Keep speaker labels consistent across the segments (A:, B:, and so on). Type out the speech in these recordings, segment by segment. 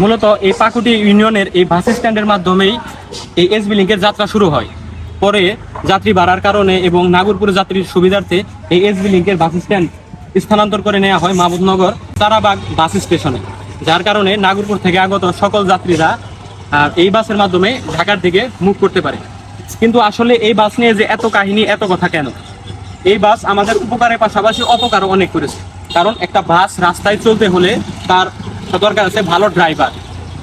A: মূলত এই পাকুটি ইউনিয়নের এই বাস স্ট্যান্ডের মাধ্যমেই এই এসবি লিঙ্কের যাত্রা শুরু হয়। পরে যাত্রী বাড়ার কারণে এবং নাগরপুর যাত্রীর সুবিধার্থে এই এসবি লিঙ্কের বাস স্ট্যান্ড স্থানান্তর করে নেওয়া হয় মাহমুদনগর তারাবাগ বাস স্টেশনে, যার কারণে নাগরপুর থেকে আগত সকল যাত্রীরা এই বাসের মাধ্যমে ঢাকার দিকে মুভ করতে পারে। কিন্তু আসলে এই বাস নিয়ে যে এত কাহিনী, এত কথা কেন? এই বাস আমাদের উপকারের পাশাপাশি অপকারও অনেক করেছে। কারণ একটা বাস রাস্তায় চলতে হলে তার দরকার আছে ভালো ড্রাইভার,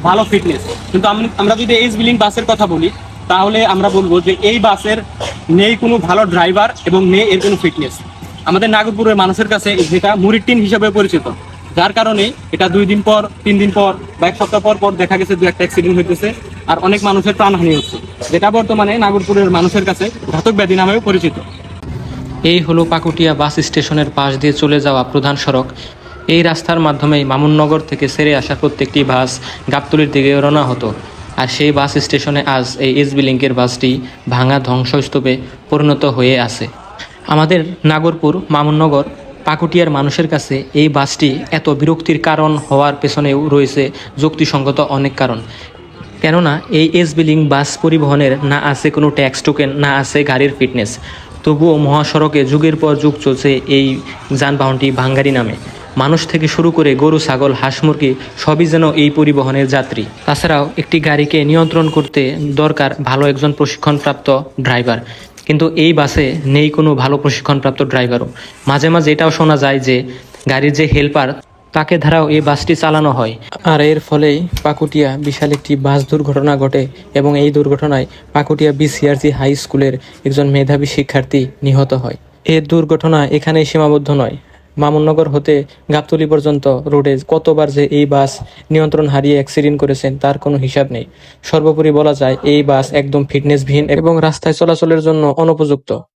A: ভালো ফিটনেস। কিন্তু আমরা যদি এসবি লিঙ্ক বাসের কথা বলি, তাহলে আমরা বলবো যে এই বাসের নেই কোনো ভালো ড্রাইভার এবং নেই এর কোনো ফিটনেস। আমাদের নাগরপুরের মানুষের কাছে যেটা মুড়ির টিন হিসেবে পরিচিত, যার কারণে এটা 2 দিন পর, 3 দিন পর বা 1 সপ্তাহ পর পর দেখা গেছে 2-1টা অ্যাক্সিডেন্ট হইতেছে, আর অনেক মানুষের প্রাণহানি হচ্ছে, যেটা বর্তমানে নাগরপুরের মানুষের কাছে ঘাতক ব্যাধি নামেও পরিচিত।
B: এই হলো পাকুটিয়া বাস স্টেশনের পাশ দিয়ে চলে যাওয়া প্রধান সড়ক। এই রাস্তার মাধ্যমেই মামুননগর থেকে ছেড়ে আসা প্রত্যেকটি বাস গাবতলীর দিকে রওনা হতো। আর সেই বাস স্টেশনে আজ এই এসবি লিঙ্কের বাসটি ভাঙা ধ্বংসস্তূপে পরিণত হয়ে আছে। আমাদের নাগরপুর মামুননগর পাকুটিয়ার মানুষের কাছে এই বাসটি এত বিরক্তির কারণ হওয়ার পেছনেও রয়েছে যুক্তিসঙ্গত অনেক কারণ। কেননা এই এসবি লিঙ্ক বাস পরিবহনের না আছে কোনো ট্যাক্স টোকেন, না আছে গাড়ির ফিটনেস, তবুও মহাসড়কে যুগের পর যুগ চলছে এই যানবাহনটি ভাঙ্গারি নামে। মানুষ থেকে শুরু করে গরু, ছাগল, হাঁস, মুরগি সবই যেন এই পরিবহনের যাত্রী। তাছাড়াও একটি গাড়িকে নিয়ন্ত্রণ করতে দরকার ভালো একজন প্রশিক্ষণপ্রাপ্ত ড্রাইভার, কিন্তু এই বাসে নেই কোনো ভালো প্রশিক্ষণপ্রাপ্ত ড্রাইভারও। মাঝে মাঝে এটাও শোনা যায় যে গাড়ির যে হেল্পার, তাকে ধারাও এই বাসটি চালানো হয়। আর এর ফলেই পাকুটিয়া বিশাল একটি বাস দুর্ঘটনা ঘটে এবং এই দুর্ঘটনায় পাকুটিয়া বিসিআরজি হাই স্কুলের একজন মেধাবী শিক্ষার্থী নিহত হয়। এই দুর্ঘটনা এখানেই সীমাবদ্ধ নয়। মামুননগর হতে গাবতলী পর্যন্ত রোডে কতবার যে এই বাস নিয়ন্ত্রণ হারিয়ে অ্যাক্সিডেন্ট করেছেন তার কোনো হিসাব নেই। সর্বোপরি বলা যায় এই বাস একদম ফিটনেসবিহীন এবং রাস্তায় চলাচলের জন্য অনুপযুক্ত।